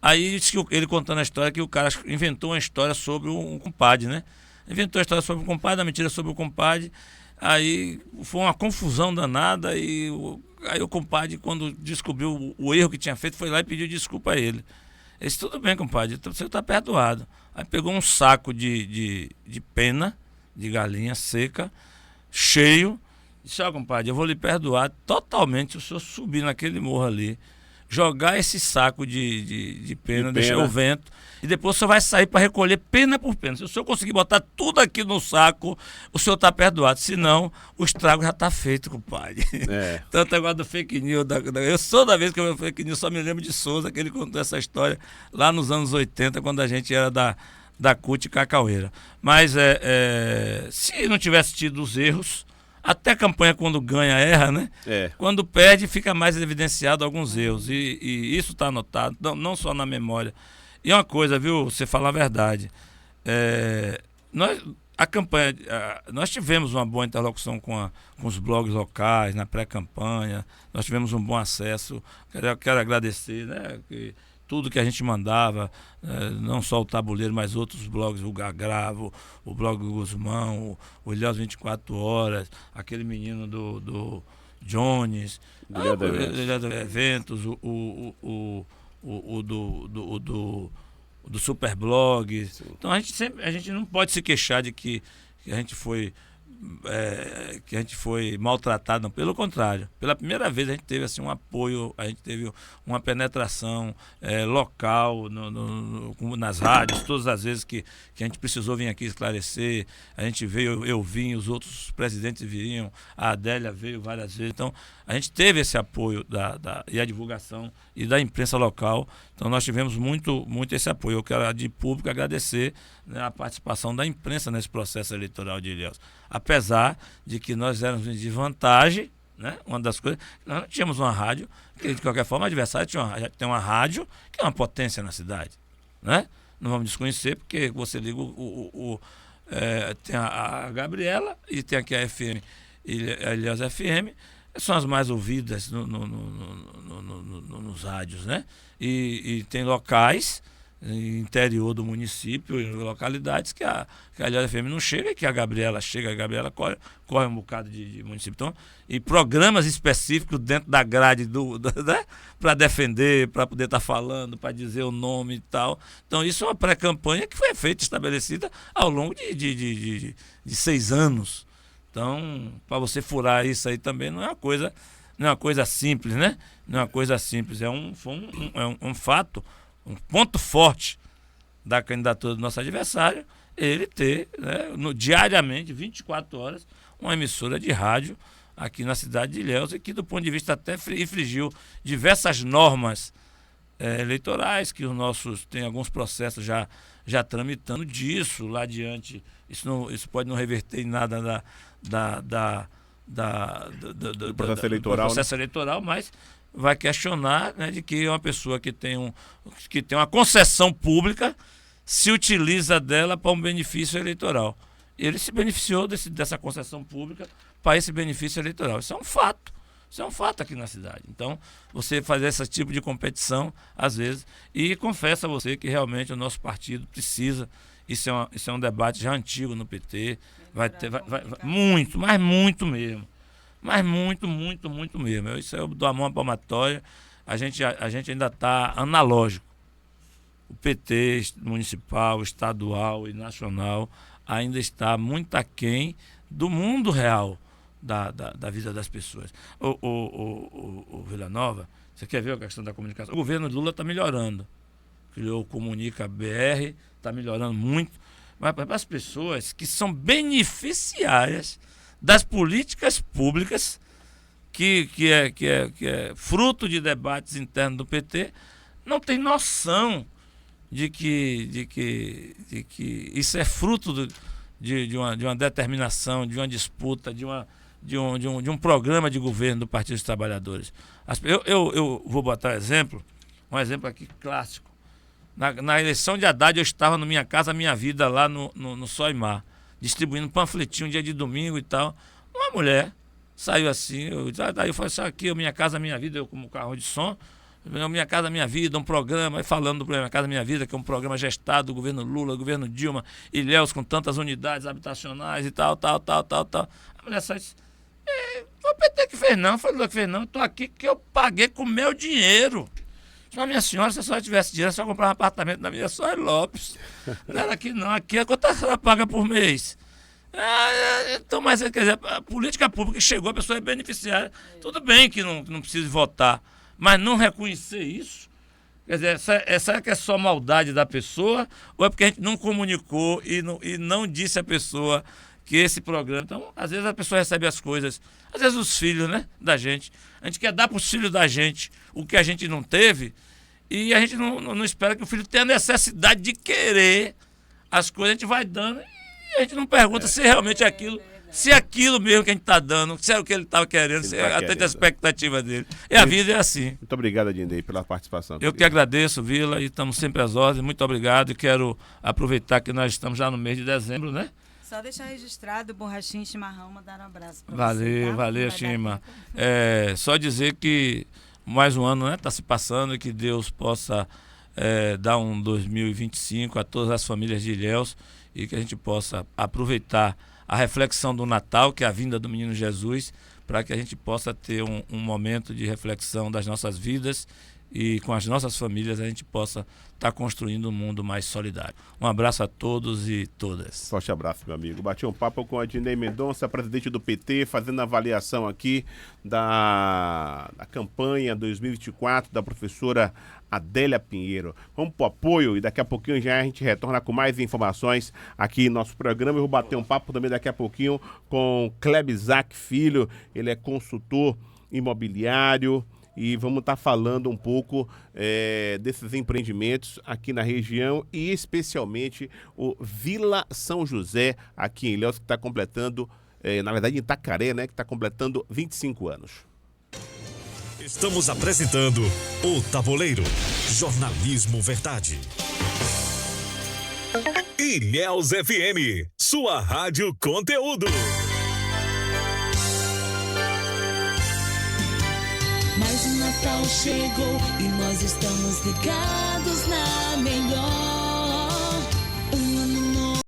Aí ele contando a história que o cara inventou uma história sobre um compadre, né? Inventou a história sobre o compadre, a mentira sobre o compadre. Aí foi uma confusão danada, aí o compadre, quando descobriu o erro que tinha feito, foi lá e pediu desculpa a ele. Ele disse: tudo bem, compadre, você está perdoado. Aí pegou um saco de pena de galinha seca, cheio, disse: ó, compadre, eu vou lhe perdoar totalmente se o senhor subir naquele morro ali, jogar esse saco de pena, deixar o vento, e depois o senhor vai sair para recolher pena por pena. Se o senhor conseguir botar tudo aqui no saco, o senhor está perdoado. Senão, o estrago já está feito, compadre. Tanto agora do fake news. Eu toda vez que eu vejo fake news, só me lembro de Souza, que ele contou essa história lá nos anos 80, quando a gente era da CUT Cacaueira. Mas se não tivesse tido os erros, até a campanha, quando ganha, erra, né? Quando perde, fica mais evidenciado alguns erros. E isso está anotado, não só na memória. E uma coisa, viu? Você fala a verdade. A campanha, nós tivemos uma boa interlocução com os blogs locais, na pré-campanha, nós tivemos um bom acesso. Quero agradecer, né, que tudo que a gente mandava, não só o Tabuleiro, mas outros blogs, o Gagravo, o blog do Guzmão, o Ilhéus 24 Horas, aquele menino do Jones, o Eventos, o do Superblog. Então a gente não pode se queixar de que a gente foi maltratado, não. Pelo contrário, pela primeira vez a gente teve assim um apoio, a gente teve uma penetração local nas rádios, todas as vezes que a gente precisou vir aqui esclarecer, a gente veio, eu vim, os outros presidentes viriam, a Adélia veio várias vezes. Então a gente teve esse apoio e a divulgação e da imprensa local. Então nós tivemos muito esse apoio. Eu quero de público agradecer, né, a participação da imprensa nesse processo eleitoral de Ilhéus. Apesar de que nós éramos em desvantagem, né? Uma das coisas, nós não tínhamos uma rádio, que de qualquer forma o adversário tem uma rádio que é uma potência na cidade, né? Não vamos desconhecer, porque você liga tem a Gabriela e tem aqui a FM, a Ilhéus FM, são as mais ouvidas nos rádios, né? E tem locais interior do município, em localidades que a Ilhéus FM não chega, e que a Gabriela chega, a Gabriela corre um bocado de município. Então, e programas específicos dentro da grade né? Para defender, para poder estar falando, para dizer o nome e tal. Então, isso é uma pré-campanha que foi feita, estabelecida ao longo de 6 anos. Então, para você furar isso aí também não é uma coisa simples, né? Não é uma coisa simples, é um fato, um ponto forte da candidatura do nosso adversário, ele ter, né, diariamente, 24 horas, uma emissora de rádio aqui na cidade de Ilhéus, e que do ponto de vista até infringiu diversas normas eleitorais, que os nossos tem alguns processos já tramitando disso. Lá adiante, isso pode não reverter em nada do processo eleitoral, processo, né, eleitoral, mas vai questionar, né, de que uma pessoa que tem uma concessão pública se utiliza dela para um benefício eleitoral. Ele se beneficiou dessa concessão pública para esse benefício eleitoral. Isso é um fato. Isso é um fato aqui na cidade. Então, você fazer esse tipo de competição, às vezes, e confesso a você que realmente o nosso partido precisa. Isso é um debate já antigo no PT. Vai muito, mas muito mesmo. Mas muito mesmo. Isso eu dou a mão à palmatória. A gente ainda está analógico. O PT municipal, estadual e nacional ainda está muito aquém do mundo real da vida das pessoas. O Vila Nova, você quer ver a questão da comunicação? O governo Lula está melhorando. Criou o Comunica BR, está melhorando muito. Mas para as pessoas que são beneficiárias das políticas públicas, que é fruto de debates internos do PT, não tem noção de que isso é fruto de uma determinação, de uma disputa, de um programa de governo do Partido dos Trabalhadores. Eu vou botar um exemplo aqui clássico. Na eleição de Haddad, eu estava no Minha Casa Minha Vida, lá no Soimar, distribuindo panfletinho dia de domingo e tal. Uma mulher saiu assim, daí eu falei assim, aqui, Minha Casa Minha Vida, eu como carro de som, Minha Casa Minha Vida, um programa, falando do Minha Casa Minha Vida, que é um programa gestado do governo Lula, do governo Dilma, Ilhéus, com tantas unidades habitacionais e tal. A mulher saiu e disse, foi o PT que fez não, foi o Lula que fez não, eu tô aqui que eu paguei com meu dinheiro. Mas, minha senhora, se a senhora tivesse dinheiro, só comprar um apartamento na minha Soares Lopes. Não era aqui não, aqui é quanto a senhora paga por mês. Então, mas quer dizer, a política pública chegou, a pessoa é beneficiária. Tudo bem que não precisa votar, mas não reconhecer isso, quer dizer, será que é só maldade da pessoa, ou é porque a gente não comunicou e não disse à pessoa que esse programa... Então, às vezes a pessoa recebe as coisas, às vezes os filhos, né, da gente. A gente quer dar para os filhos da gente o que a gente não teve, e a gente não espera que o filho tenha necessidade de querer as coisas, a gente vai dando e a gente não pergunta se realmente aquilo se é aquilo mesmo que a gente está dando, se é o que ele estava querendo, se é a expectativa dele. E a vida é assim. Muito obrigado, Adinei, pela participação. Eu que agradeço, Vila, e estamos sempre às ordens. Muito obrigado e quero aproveitar que nós estamos já no mês de dezembro, né? Só deixar registrado o Borrachinha e Chimarrão, mandar um abraço para você. Valeu, Chima. Só dizer que mais um ano, né, está se passando e que Deus possa dar um 2025 a todas as famílias de Ilhéus e que a gente possa aproveitar a reflexão do Natal, que é a vinda do Menino Jesus, para que a gente possa ter um momento de reflexão das nossas vidas e com as nossas famílias a gente possa estar construindo um mundo mais solidário. Um abraço a todos e todas. Forte abraço, meu amigo. Bati um papo com a Adinei Mendonça, presidente do PT, fazendo a avaliação aqui da campanha 2024 da professora Adélia Pinheiro. Vamos pro apoio e daqui a pouquinho já a gente retorna com mais informações aqui no nosso programa. Eu vou bater um papo também daqui a pouquinho com Kleber Isaac Filho, ele é consultor imobiliário, e vamos estar falando um pouco desses empreendimentos aqui na região e especialmente o Vila São José, aqui em Ilhéus, que está completando, na verdade em Itacaré, né, que está completando 25 anos. Estamos apresentando O Tabuleiro, jornalismo verdade. Ilhéus FM, sua rádio conteúdo. Mas o Natal chegou e nós estamos ligados.